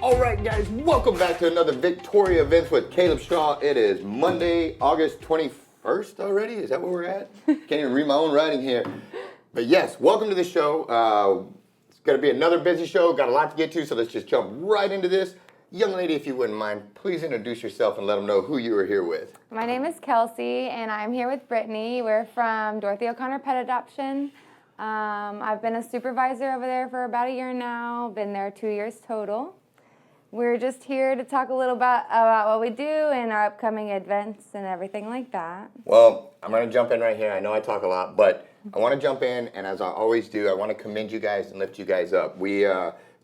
All right, guys, welcome back to another Victoria Events with Caleb Shaw. It is Monday, August 21st already. Is that where we're at? Can't even read my own writing here. But yes, welcome to the show. It's going to be another busy show. Got a lot to get to, so let's just jump right into this. Young lady, if you wouldn't mind, please introduce yourself and let them know who you are here with. My name is Kelsey, and I'm here with Brittany. We're from Dorothy O'Connor Pet Adoption. I've been a supervisor over there for about a year now. Been there 2 years total. We're just here to talk a little bit about what we do and our upcoming events and everything like that. Well, I'm going to jump in right here. I know I talk a lot, but I want to jump in, and as I always do, I want to commend you guys and lift you guys up. We,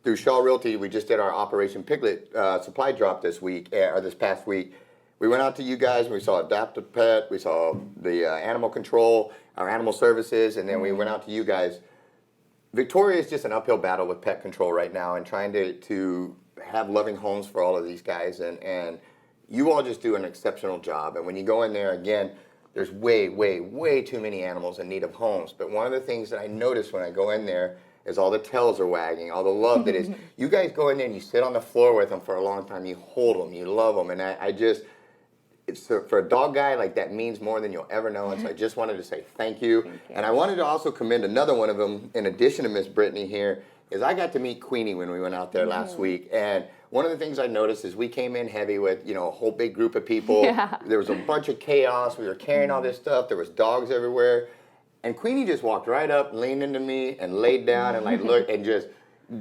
through Shaw Realty, we just did our Operation Piglet supply drop this week, or this past week. We went out to you guys, we saw Adaptive Pet, we saw the animal control, our animal services, and then we went out to you guys. Victoria is just an uphill battle with pet control right now and trying to have loving homes for all of these guys, and you all just do an exceptional job. And when you go in there, again, there's way too many animals in need of homes. But one of the things that I notice when I go in there is all the tails are wagging, all the love that is. You guys go in there and you sit on the floor with them for a long time, you hold them, you love them, and I just, it's for a dog guy, like, that means more than you'll ever know. And so I just wanted to say thank you. Thank you. And I wanted to also commend another one of them, in addition to Miss Brittany here, is I got to meet Queenie when we went out there last week. And one of the things I noticed is we came in heavy with, you know, a whole big group of people. Yeah. There was a bunch of chaos. We were carrying all this stuff. There was dogs everywhere. And Queenie just walked right up, leaned into me, and laid down and, like, looked and just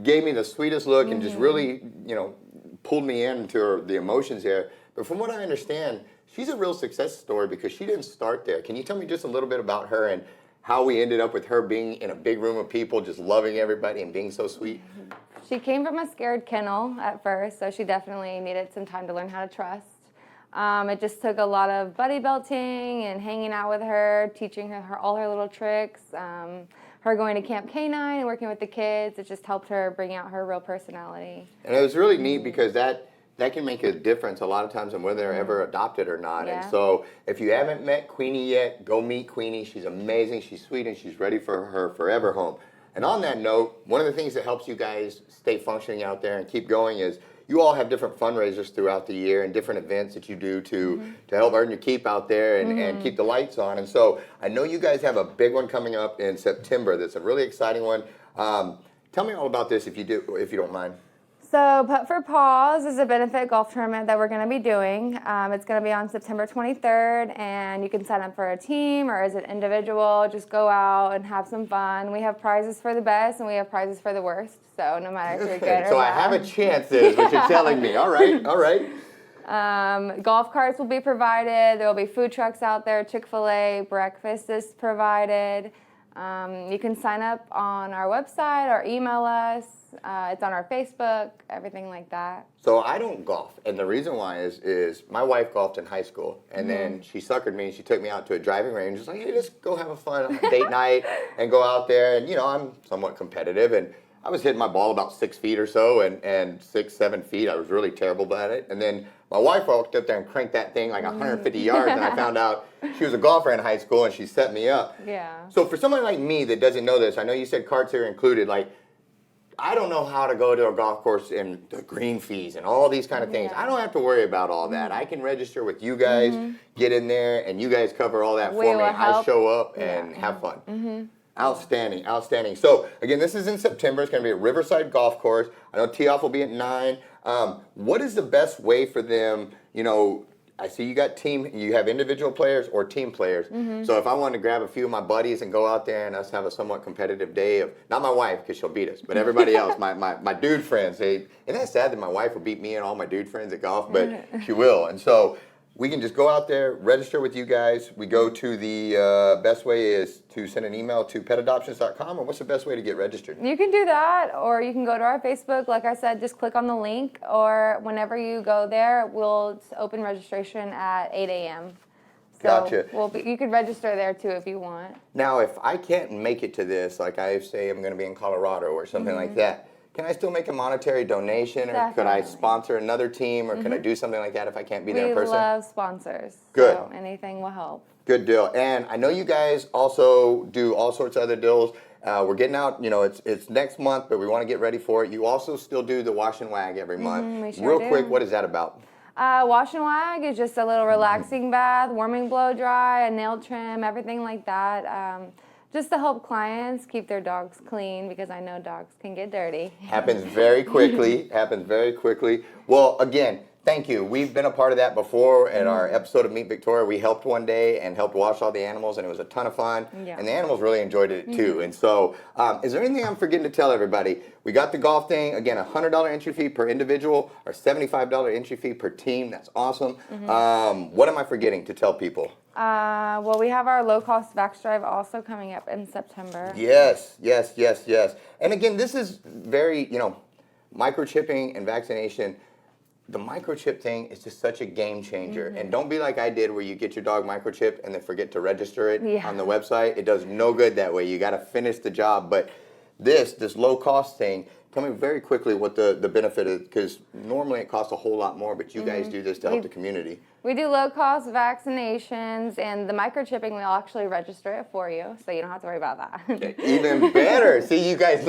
gave me the sweetest look and just really, you know, pulled me into the emotions there. But from what I understand, she's a real success story because she didn't start there. Can you tell me just a little bit about her and how we ended up with her being in a big room of people, just loving everybody and being so sweet? She came from a scared kennel at first, so she definitely needed some time to learn how to trust. It just took a lot of buddy belting and hanging out with her, teaching her all her little tricks, her going to Camp K9 and working with the kids. It just helped her bring out her real personality. And it was really neat because that can make a difference a lot of times on whether they're ever adopted or not. Yeah. And so if you haven't met Queenie yet, go meet Queenie. She's amazing, she's sweet, and she's ready for her forever home. And on that note, one of the things that helps you guys stay functioning out there and keep going is you all have different fundraisers throughout the year and different events that you do to help earn your keep out there and keep the lights on. And so I know you guys have a big one coming up in September that's a really exciting one. Tell me all about this if you don't mind. So Putt for Paws is a benefit golf tournament that we're going to be doing. It's going to be on September 23rd, and you can sign up for a team or as an individual. Just go out and have some fun. We have prizes for the best, and we have prizes for the worst. So no matter if you're good or So bad. I have a chance, is what you're telling me. All right. Golf carts will be provided. There will be food trucks out there. Chick-fil-A breakfast is provided. You can sign up on our website or email us. It's on our Facebook, everything like that. So I don't golf, and the reason why is my wife golfed in high school, and then she suckered me, and she took me out to a driving range. Just like, hey, let's go have a fun date night and go out there. And, you know, I'm somewhat competitive, and I was hitting my ball about 6 feet or so, and 6, 7 feet. I was really terrible at it. And then my wife walked up there and cranked that thing like 150 yards, and I found out she was a golfer in high school, and she set me up. Yeah. So for someone like me that doesn't know this, I know you said carts are included, like, I don't know how to go to a golf course and the green fees and all these kind of things. Yeah. I don't have to worry about all that. I can register with you guys, get in there, and you guys cover all that for me. I show up and have fun. Outstanding. So, again, this is in September. It's going to be at Riverside Golf Course. I know tee-off will be at 9. What is the best way for them, you know, I see you have individual players or team players. So if I wanted to grab a few of my buddies and go out there and us have a somewhat competitive day of, not my wife because she'll beat us, but everybody else, my dude friends. And that's sad that my wife will beat me and all my dude friends at golf, but she will. And so we can just go out there, register with you guys. We go to the best way is to send an email to petadoptions.com, or what's the best way to get registered? You can do that, or you can go to our Facebook. Like I said, just click on the link, or whenever you go there, we'll open registration at 8 a.m. So Gotcha. You could register there too if you want. Now, if I can't make it to this, like I say I'm going to be in Colorado or something like that, can I still make a monetary donation, or could I sponsor another team, or can I do something like that if I can't be there in person? We love sponsors. Good. So anything will help. Good deal. And I know you guys also do all sorts of other deals. We're getting out, you know, it's next month, but we want to get ready for it. You also still do the wash and wag every month. We sure Real do. quick, what is that about? Wash and wag is just a little relaxing bath, warming blow dry, a nail trim, everything like that. Just to help clients keep their dogs clean, because I know dogs can get dirty. Happens very quickly. Well, again, thank you. We've been a part of that before at our episode of Meet Victoria. We helped one day and helped wash all the animals, and it was a ton of fun. Yeah. And the animals really enjoyed it too. And so, is there anything I'm forgetting to tell everybody? We got the golf thing. Again, $100 entry fee per individual, or $75 entry fee per team. That's awesome. What am I forgetting to tell people? Well, we have our low-cost vax drive also coming up in September. Yes. And again, this is very, you know, microchipping and vaccination. The microchip thing is just such a game changer. And don't be like I did, where you get your dog microchipped and then forget to register it on the website. It does no good that way. You got to finish the job. But this low cost thing, tell me very quickly what the benefit is, because normally it costs a whole lot more, but you guys do this to help the community. We do low-cost vaccinations, and the microchipping, we'll actually register it for you, so you don't have to worry about that. Even better. See, you guys,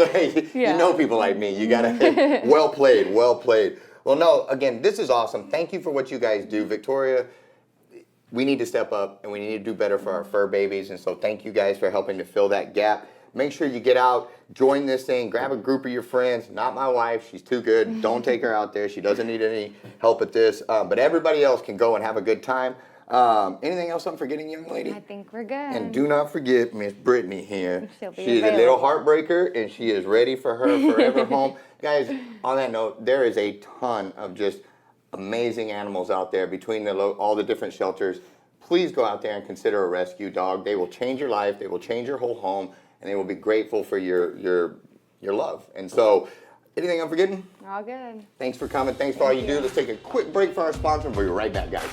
you know people like me. You got to, well played. Well, no, again, this is awesome. Thank you for what you guys do. Victoria, we need to step up, and we need to do better for our fur babies, and so thank you guys for helping to fill that gap. Make sure you get out, join this thing, grab a group of your friends. Not my wife, she's too good. Don't take her out there. She doesn't need any help at this. But everybody else can go and have a good time. Anything else I'm forgetting, young lady? I think we're good. And do not forget Miss Brittany here. She is a little heartbreaker, and she is ready for her forever home. Guys, on that note, there is a ton of just amazing animals out there between all the different shelters. Please go out there and consider a rescue dog. They will change your life. They will change your whole home. And they will be grateful for your love. And so, anything I'm forgetting? All good. Thanks for coming. Thanks for all you do. Let's take a quick break for our sponsor, and we'll be right back, guys.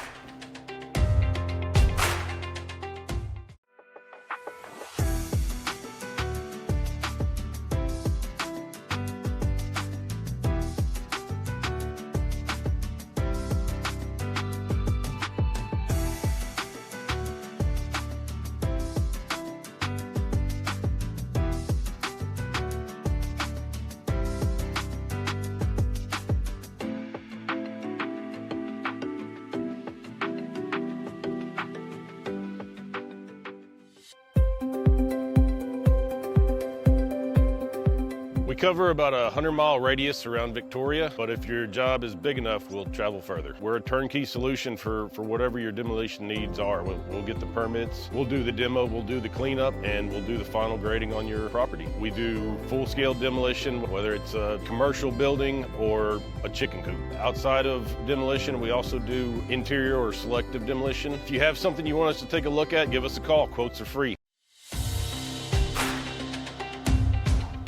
We cover about a 100-mile radius around Victoria, but if your job is big enough, we'll travel further. We're a turnkey solution for whatever your demolition needs are. We'll get the permits, we'll do the demo, we'll do the cleanup, and we'll do the final grading on your property. We do full-scale demolition, whether it's a commercial building or a chicken coop. Outside of demolition, we also do interior or selective demolition. If you have something you want us to take a look at, give us a call. Quotes are free.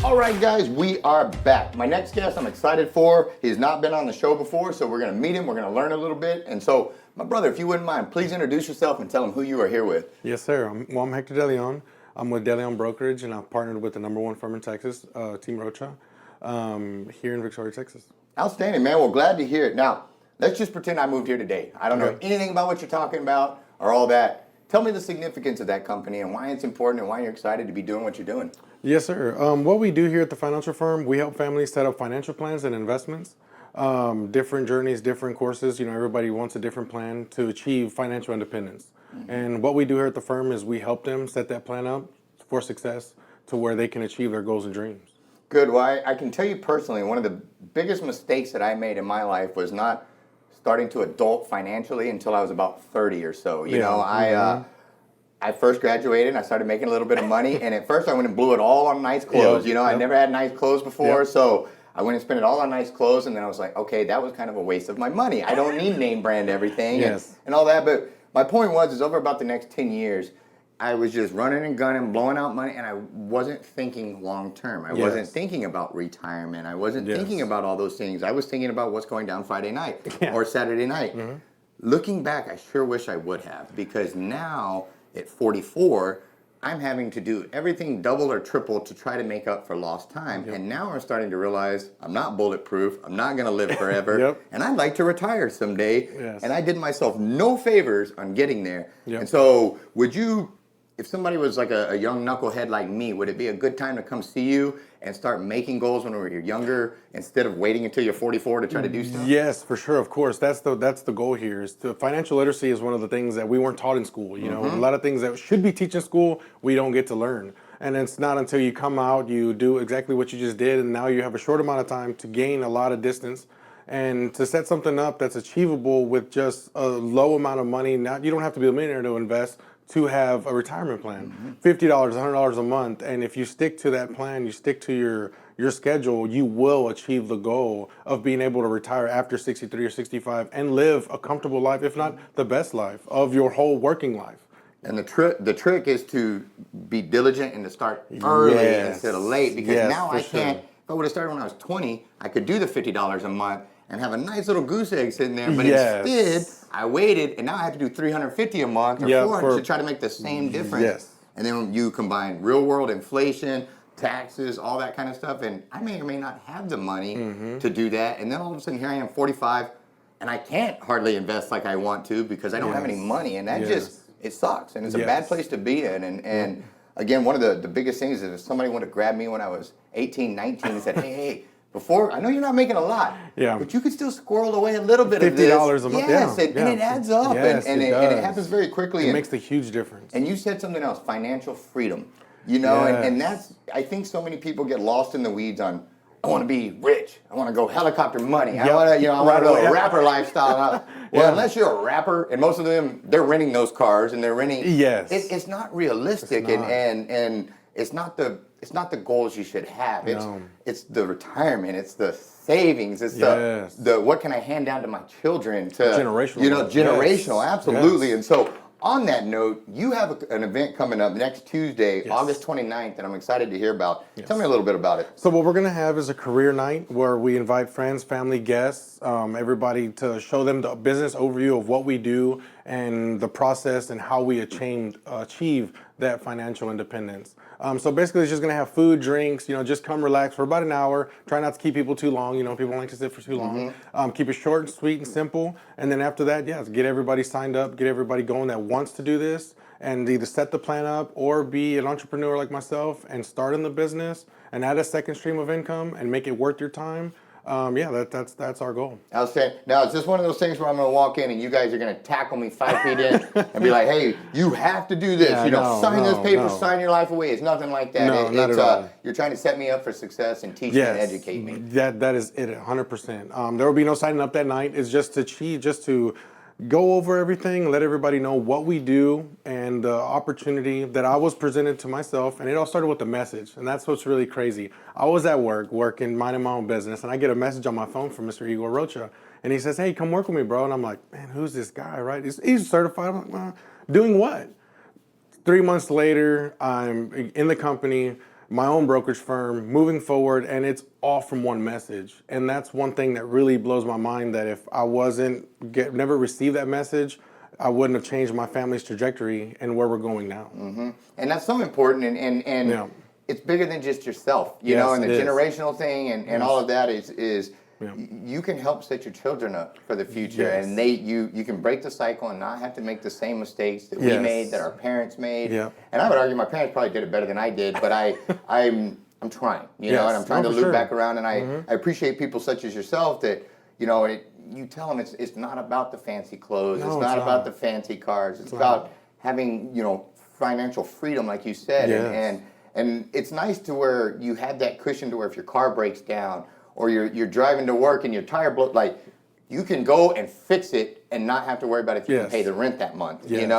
All right, guys, we are back. My next guest I'm excited for. He's not been on the show before, so we're going to meet him. We're going to learn a little bit. And so, my brother, if you wouldn't mind, please introduce yourself and tell them who you are here with. Yes, sir. I'm Hector Deleon. I'm with DeleonBrokerage, and I've partnered with the #1 firm in Texas, Team Rocha, here in Victoria, Texas. Outstanding, man. Well, glad to hear it. Now, let's just pretend I moved here today. I don't know anything about what you're talking about or all that. Tell me the significance of that company and why it's important and why you're excited to be doing what you're doing. Yes, sir. What we do here at the financial firm, we help families set up financial plans and investments. Different journeys, different courses. You know, everybody wants a different plan to achieve financial independence. And what we do here at the firm is we help them set that plan up for success to where they can achieve their goals and dreams. Good. Well, I can tell you personally, one of the biggest mistakes that I made in my life was not starting to adult financially until I was about 30 or so. You know, I first graduated and I started making a little bit of money, and at first I went and blew it all on nice clothes. You know, I never had nice clothes before, so I went and spent it all on nice clothes, and then I was like, okay, that was kind of a waste of my money. I don't need name brand everything and all that, but my point was over about the next 10 years, I was just running and gunning, blowing out money, and I wasn't thinking long term. I wasn't thinking about retirement. I wasn't thinking about all those things. I was thinking about what's going down Friday night or Saturday night. Looking back, I sure wish I would have, because now at 44, I'm having to do everything double or triple to try to make up for lost time. And now I'm starting to realize I'm not bulletproof. I'm not going to live forever. And I'd like to retire someday. And I did myself no favors on getting there. And so would you if somebody was like a young knucklehead like me, would it be a good time to come see you and start making goals when you're younger instead of waiting until you're 44 to try to do stuff? Yes, for sure. Of course, that's the goal here. Financial literacy is one of the things that we weren't taught in school. You know, a lot of things that should be taught in school, we don't get to learn. And it's not until you come out, you do exactly what you just did, and now you have a short amount of time to gain a lot of distance and to set something up that's achievable with just a low amount of money. Not, you don't have to be a millionaire to invest to have a retirement plan. $50, $100 a month, and if you stick to that plan, you stick to your schedule, you will achieve the goal of being able to retire after 63 or 65 and live a comfortable life, if not the best life of your whole working life. And the trick is to be diligent and to start early instead of late, because now I can't. If I would have started when I was 20, I could do the $50 a month and have a nice little goose egg sitting there. But instead, I waited, and now I have to do $350 a month or $400 to try to make the same difference. And then you combine real world inflation, taxes, all that kind of stuff, and I may or may not have the money to do that. And then all of a sudden, here I am, 45, and I can't hardly invest like I want to because I don't have any money, and that just it sucks, and it's a bad place to be in. And again, one of the biggest things is if somebody wanted to grab me when I was 18, 19 and said, hey, before, I know you're not making a lot, but you could still squirrel away a little bit of this. $50 a month, and it adds up, and it happens very quickly. It makes a huge difference. And you said something else, financial freedom. You know, and that's, I think so many people get lost in the weeds on, I want to be rich. I want to go helicopter money. I want to, I want to go a rapper lifestyle. Well, unless you're a rapper, and most of them, they're renting those cars and they're renting. It's not realistic, and it's not the goals you should have. It's the retirement. It's the savings. It's the what can I hand down to my children to generational. Generational, absolutely. And so, on that note, you have an event coming up next Tuesday, August 29th, and I'm excited to hear about. Tell me a little bit about it. So what we're going to have is a career night where we invite friends, family, guests, everybody to show them the business overview of what we do and the process and how we achieve that financial independence. So basically it's just going to have food, drinks, just come relax for about an hour. Try not to keep people too long. People don't like to sit for too long. Keep it short and sweet and simple. And then after that, get everybody signed up, get everybody going that wants to do this and either set the plan up or be an entrepreneur like myself and start in the business and add a second stream of income and make it worth your time. That's our goal. I was saying, now it's just one of those things where I'm going to walk in and you guys are going to tackle me 5 feet in and be like, hey, you have to do this. Sign this paper, sign your life away. It's nothing like that. Not at all. You're trying to set me up for success and teach me and educate me. That is it, 100%. There will be no signing up that night. It's just to go over everything, let everybody know what we do and the opportunity that I was presented to myself. And it all started with a message. And that's what's really crazy. I was at work, working, minding my own business, and I get a message on my phone from Mr. Igor Rocha. And he says, hey, come work with me, bro. And I'm like, man, who's this guy, right? He's certified. I'm like, well, doing what? 3 months later, I'm in the company, my own brokerage firm, moving forward, and it's all from one message. And that's one thing that really blows my mind, that if I never received that message, I wouldn't have changed my family's trajectory and where we're going now. And that's so important, and it's bigger than just yourself, and the generational thing and all of that is you can help set your children up for the future, and you can break the cycle and not have to make the same mistakes that we made, that our parents made. And I would argue my parents probably did it better than I did, but I'm trying, and I'm trying to loop back around, and I appreciate people such as yourself that, you tell them it's not about the fancy clothes, it's not about the fancy cars, it's about having, financial freedom, like you said, and it's nice to where you have that cushion to where if your car breaks down, or you're driving to work and your tire blows, like you can go and fix it and not have to worry about if you can pay the rent that month, and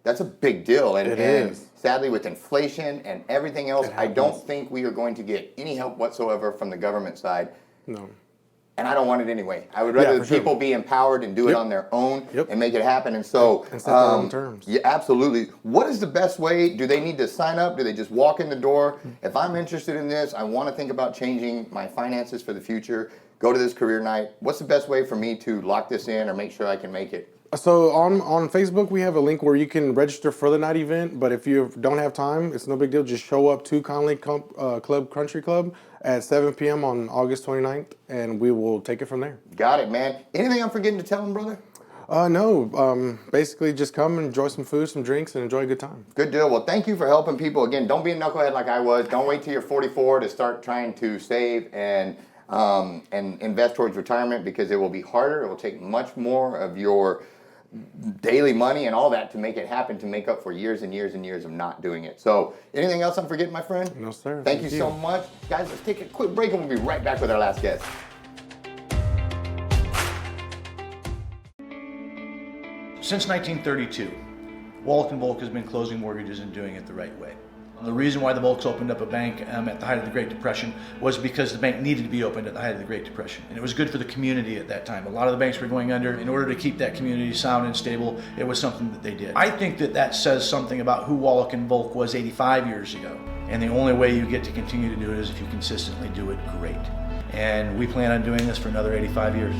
that's a big deal. And sadly, with inflation and everything else, I don't think we are going to get any help whatsoever from the government side. No. And I don't want it anyway. I would rather people be empowered and do it on their own and make it happen. And so, and set their own terms. Yeah, absolutely. What is the best way? Do they need to sign up? Do they just walk in the door? If I'm interested in this, I want to think about changing my finances for the future, go to this career night. What's the best way for me to lock this in or make sure I can make it? So on Facebook, we have a link where you can register for the night event. But if you don't have time, it's no big deal. Just show up to Conley Country Club at 7 p.m. on August 29th, and we will take it from there. Got it, man. Anything I'm forgetting to tell them, brother? No, basically just come and enjoy some food, some drinks, and enjoy a good time. Good deal. Well, thank you for helping people. Again, don't be a knucklehead like I was. Don't wait till you're 44 to start trying to save and invest towards retirement, because it will be harder. It will take much more of your daily money and all that to make it happen, to make up for years and years and years of not doing it. So anything else I'm forgetting, my friend? No, sir. Thank you so much. Guys, let's take a quick break and we'll be right back with our last guest. Since 1932, Wallach & Volk has been closing mortgages and doing it the right way. The reason why the Volks opened up a bank at the height of the Great Depression was because the bank needed to be opened at the height of the Great Depression. And it was good for the community at that time. A lot of the banks were going under. In order to keep that community sound and stable, it was something that they did. I think that that says something about who Wallach & Volk was 85 years ago. And the only way you get to continue to do it is if you consistently do it great. And we plan on doing this for another 85 years.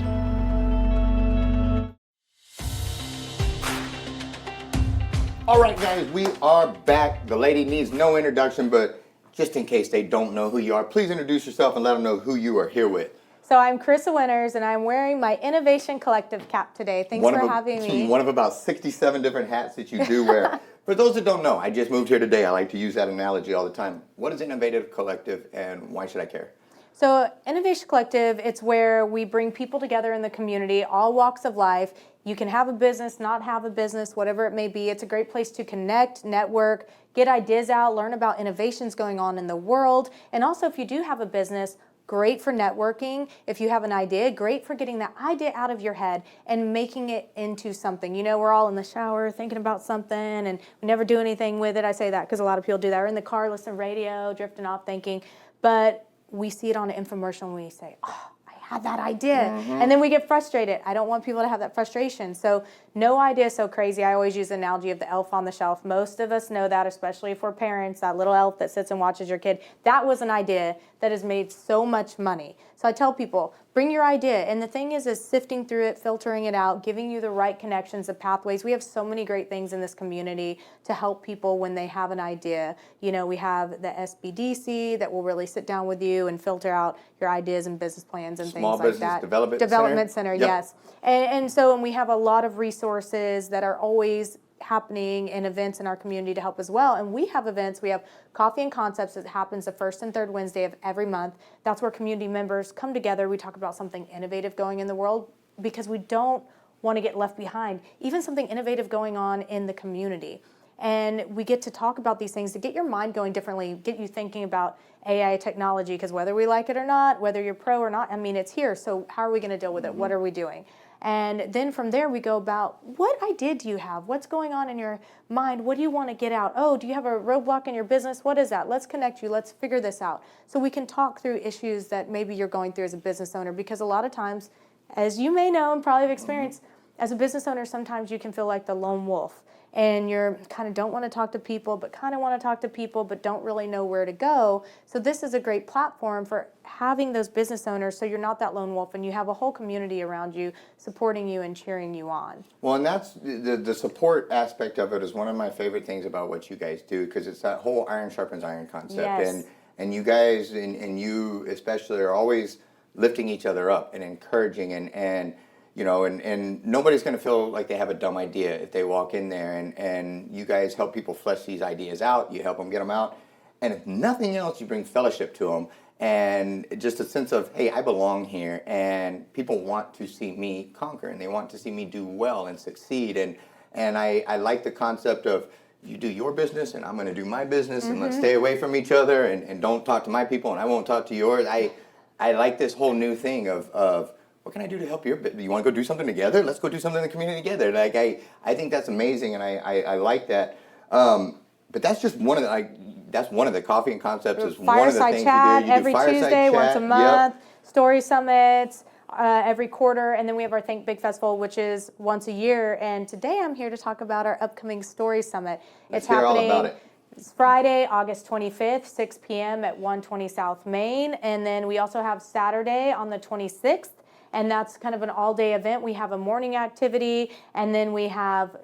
All right, guys, we are back. The lady needs no introduction, but just in case they don't know who you are, please introduce yourself and let them know who you are here with. So I'm Karissa Winters, and I'm wearing my Innovation Collective cap today. Thanks for having me. One of about 67 different hats that you do wear. For those that don't know, I just moved here today. I like to use that analogy all the time. What is Innovative Collective, and why should I care? So Innovation Collective, it's where we bring people together in the community, all walks of life. You can have a business, not have a business, whatever it may be. It's a great place to connect, network, get ideas out, learn about innovations going on in the world. And also, if you do have a business, great for networking. If you have an idea, great for getting that idea out of your head and making it into something. You know, we're all in the shower thinking about something and we never do anything with it. I say that because a lot of people do that. We're in the car listening to radio, drifting off thinking. But we see it on an infomercial and we say, oh, I had that idea. And then we get frustrated. I don't want people to have that frustration. So no idea is so crazy. I always use the analogy of the elf on the shelf. Most of us know that, especially if we're parents, that little elf that sits and watches your kid. That was an idea that has made so much money. So I tell people, bring your idea. And the thing is sifting through it, filtering it out, giving you the right connections, the pathways. We have so many great things in this community to help people when they have an idea. You know, we have the SBDC that will really sit down with you and filter out your ideas and business plans and Small things like Business that. Development Center, Yep. yes. And we have a lot of resources that are always happening in events in our community to help as well. And we have events. We have Coffee and Concepts that happens the first and third Wednesday of every month. That's where community members come together. We talk about something innovative going in the world because we don't want to get left behind. Even something innovative going on in the community. And we get to talk about these things to get your mind going differently, get you thinking about AI technology, because whether we like it or not, whether you're pro or not, I mean, it's here. So how are we going to deal with it? What are we doing? And then from there, we go about, what idea do you have? What's going on in your mind? What do you want to get out? Oh, do you have a roadblock in your business? What is that? Let's connect you. Let's figure this out. So we can talk through issues that maybe you're going through as a business owner, because a lot of times, as you may know and probably have experienced, as a business owner, sometimes you can feel like the lone wolf. And you're kind of don't want to talk to people, but kind of want to talk to people, but don't really know where to go. So this is a great platform for having those business owners so you're not that lone wolf and you have a whole community around you supporting you and cheering you on. Well, and that's the support aspect of it is one of my favorite things about what you guys do, because it's that whole iron sharpens iron concept. Yes. And you guys, and you especially, are always lifting each other up and encouraging and you know, and nobody's going to feel like they have a dumb idea if they walk in there, and you guys help people flesh these ideas out. You help them get them out. And if nothing else, you bring fellowship to them and just a sense of, hey, I belong here, and people want to see me conquer, and they want to see me do well and succeed. And I like the concept of, you do your business and I'm going to do my business, and let's stay away from each other and don't talk to my people and I won't talk to yours. I like this whole new thing of what can I do to help your business? You want to go do something together? Let's go do something in the community together. Like I think that's amazing, and I like that. But that's just one of the that's one of the Coffee and Concepts is one of the things chat you do. You every do fireside Tuesday, chat once a month. Yep. Story summits every quarter, and then we have our Think Big Festival, which is once a year. And today I'm here to talk about our upcoming Story Summit. Let's It's hear all happening. about it. It's Friday, August 25th, 6 p.m. at 120 South Main, and then we also have Saturday on the 26th And that's kind of an all-day event. We have a morning activity, and then we have,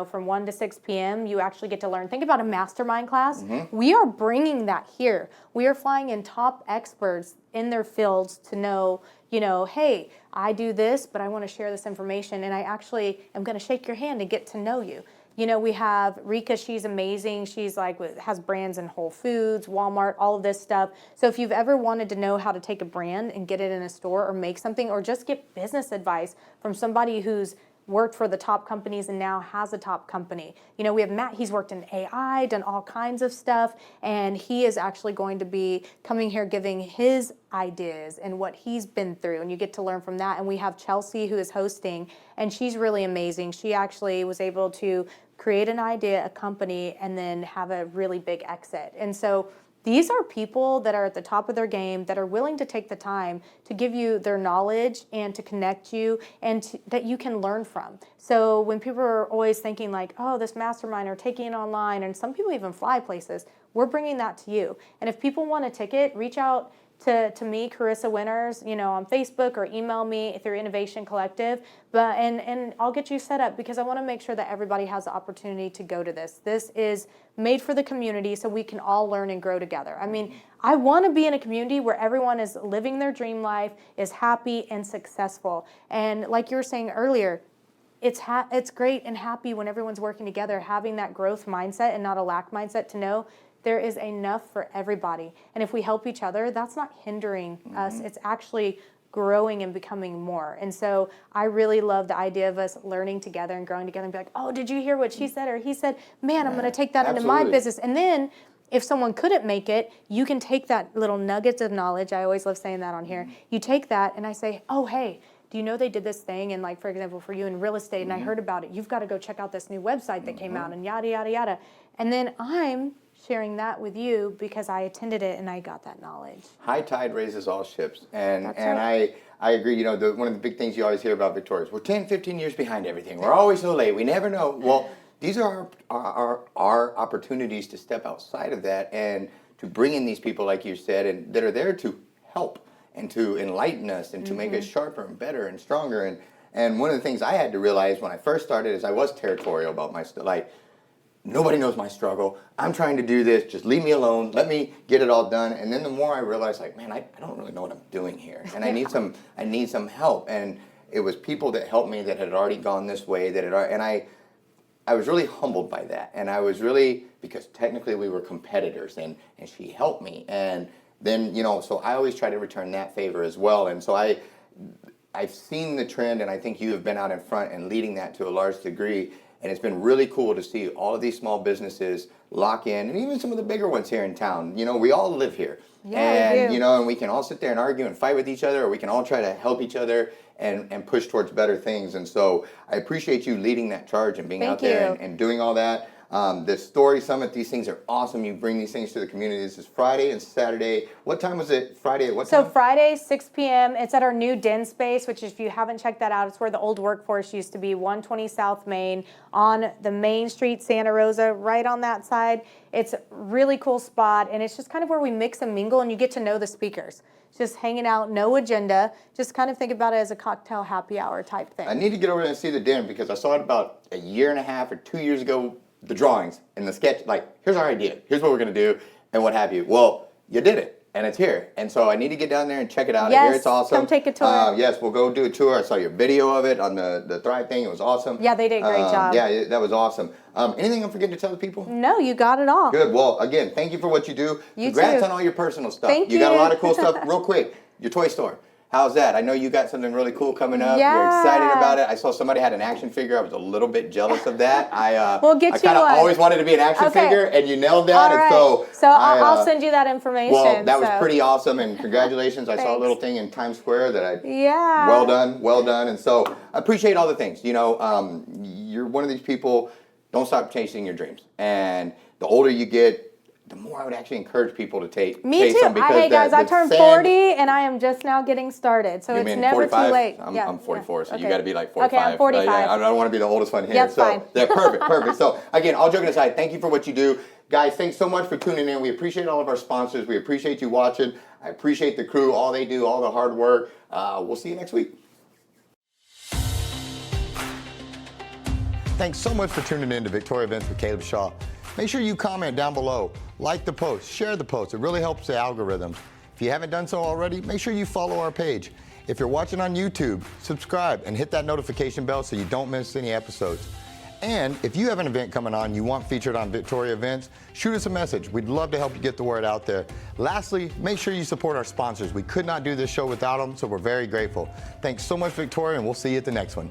from 1 to 6 p.m., you actually get to learn. Think about a mastermind class. We are bringing that here. We are flying in top experts in their fields to know, hey, I do this, but I want to share this information, and I actually am going to shake your hand and get to know you. We have Rika, she's amazing. She's has brands in Whole Foods, Walmart, all of this stuff. So if you've ever wanted to know how to take a brand and get it in a store or make something, or just get business advice from somebody who's worked for the top companies and now has a top company. We have Matt, he's worked in AI, done all kinds of stuff, and he is actually going to be coming here giving his ideas and what he's been through, and you get to learn from that. And we have Kelsey, who is hosting, and she's really amazing. She actually was able to create an idea, a company, and then have a really big exit. And so these are people that are at the top of their game, that are willing to take the time to give you their knowledge and to connect you, and that you can learn from. So when people are always thinking oh, this mastermind, or taking it online, and some people even fly places, we're bringing that to you. And if people want a ticket, reach out to me, Karissa Winters, on Facebook, or email me through Innovation Collective. And I'll get you set up, because I want to make sure that everybody has the opportunity to go to this. This is made for the community, so we can all learn and grow together. I mean, I want to be in a community where everyone is living their dream life, is happy and successful. And like you were saying earlier, it's great and happy when everyone's working together, having that growth mindset and not a lack mindset, to know there is enough for everybody. And if we help each other, that's not hindering us. It's actually growing and becoming more. And so I really love the idea of us learning together and growing together, and be like, oh, did you hear what she said or he said? Man, I'm going to take that into my business. And then if someone couldn't make it, you can take that little nuggets of knowledge. I always love saying that on here. You take that, and I say, oh, hey, do you know they did this thing? And for example, for you in real estate, and I heard about it, you've got to go check out this new website that came out, and yada, yada, yada. And then I'm sharing that with you because I attended it and I got that knowledge. High tide raises all ships. And Right. I agree. One of the big things you always hear about Victoria is we're 10, 15 years behind everything. We're always so late. We never know. Well, these are our opportunities to step outside of that and to bring in these people, like you said, and that are there to help and to enlighten us and to make us sharper and better and stronger. And one of the things I had to realize when I first started is I was territorial about my stuff. Nobody knows my struggle. I'm trying to do this. Just leave me alone. Let me get it all done. And then the more I realized, man, I don't really know what I'm doing here, and I need some help. And it was people that helped me that had already gone this way. And I was really humbled by that. And I was really, because technically we were competitors, and she helped me. And then so I always try to return that favor as well. And so I've seen the trend, and I think you have been out in front and leading that to a large degree. And it's been really cool to see all of these small businesses lock in, and even some of the bigger ones here in town. We all live here. Yeah, we do. And we can all sit there and argue and fight with each other, or we can all try to help each other and push towards better things. And so I appreciate you leading that charge and being out there and doing all that. The Story Summit, these things are awesome. You bring these things to the community. This is Friday and Saturday. What time was it? Friday at what time? So Friday, 6 p.m. It's at our new den space, which if you haven't checked that out, it's where the old workforce used to be, 120 South Main, on the Main Street, Santa Rosa, right on that side. It's a really cool spot, and it's just kind of where we mix and mingle, and you get to know the speakers. Just hanging out, no agenda. Just kind of think about it as a cocktail happy hour type thing. I need to get over there and see the den, because I saw it about a year and a half or 2 years ago, the drawings and the sketch, here's our idea, here's what we're going to do, and what have you. Well, you did it, and it's here. And so I need to get down there and check it out. Yes, I hear it's awesome. come take a tour. Yes, we'll go do a tour. I saw your video of it on the Thrive thing. It was awesome. Yeah, they did a great job. Yeah, that was awesome. Anything I'm forgetting to tell the people? No, you got it all. Good. Well, again, thank you for what you do. You Congrats too. on all your personal stuff. Thank You got a you. lot of cool stuff. Real quick, your toy store. How's that? I know you got something really cool coming up. Yeah. You're excited about it. I saw somebody had an action figure. I was a little bit jealous of that. We'll get I you kind of one. always wanted to be an action Okay. figure, and you nailed that. All And right. so I'll send you that information. Well, that was so. pretty awesome, and congratulations. I saw a Thanks. little thing in Times Square that Yeah. well done. And so I appreciate all the things. You're one of these people, don't stop chasing your dreams. And the older you get, the more I would actually encourage people to chase Me too. them, because Hey guys, I turned sand- 40 and I am just now getting started. So You it's mean never 45? too late. I'm 44, so you Okay. got to be like 45. Okay, I'm 45. I don't want to be the oldest one here. Yeah, so fine. yeah, perfect. So again, all joking aside, thank you for what you do. Guys, thanks so much for tuning in. We appreciate all of our sponsors. We appreciate you watching. I appreciate the crew, all they do, all the hard work. We'll see you next week. Thanks so much for tuning in to Victoria Events with Caleb Shaw. Make sure you comment down below, like the post, share the post. It really helps the algorithms. If you haven't done so already, make sure you follow our page. If you're watching on YouTube, subscribe and hit that notification bell so you don't miss any episodes. And if you have an event coming on you want featured on Victoria Events, shoot us a message. We'd love to help you get the word out there. Lastly, make sure you support our sponsors. We could not do this show without them, so we're very grateful. Thanks so much, Victoria, and we'll see you at the next one.